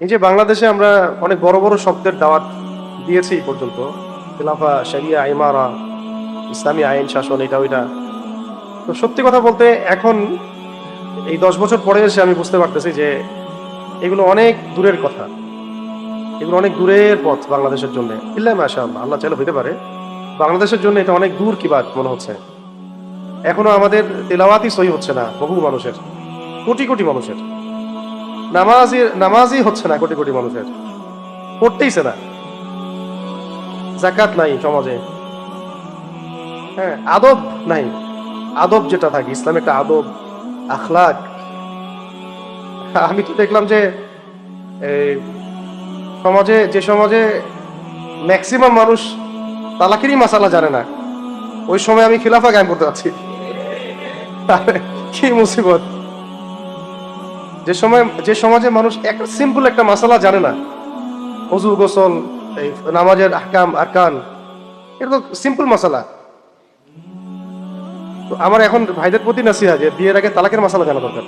এই যে বাংলাদেশে আমরা অনেক বড় বড় শব্দের দাওয়াত দিয়েছি এই পর্যন্ত, খেলাফা, শরিয়া, ইমারা, ইসলামী আইন শাসন, এটা ওইটা। তো সত্যি কথা বলতে এখন এই 10 বছর পরে এসে আমি বুঝতে পারতেছি যে এগুলো অনেক দূরের কথা, এগুলো অনেক দূরের পথ বাংলাদেশের জন্য। ইল্লা মাশাআল্লাহ, আল্লাহ চাইলে হইতে পারে বাংলাদেশের জন্য এটা অনেক দূর কি বাত মনে হচ্ছে। এখনো আমাদের তেলাওয়াতই সহি হচ্ছে না বহু মানুষের, কোটি কোটি মানুষের। নামাজই হচ্ছে না কোটি কোটি মানুষের, পড়তেইছে না। যাকাত নাই সমাজে, হ্যাঁ, আদব নাই। আদব যেটা থাকে ইসলামে, একটা আদব, আখলাক। আমি তো দেখলাম যে এই যে সমাজে ম্যাক্সিমাম মানুষ তালাকেরই মাসালা জানে না, ওই সময় আমি খিলাফা কায়েম করতে পারছি। কি মুসিবত! যে সমাজে মানুষ একটা সিম্পল একটা মাসালা জানে না, অজু, গোসল, এই নামাজের আহকাম আরকান, এটা তো সিম্পল মাসালা। তো আমার এখন ভাইদের প্রতি নাসিহা যে বিয়ের আগে তালাকের মাসালা জানা দরকার।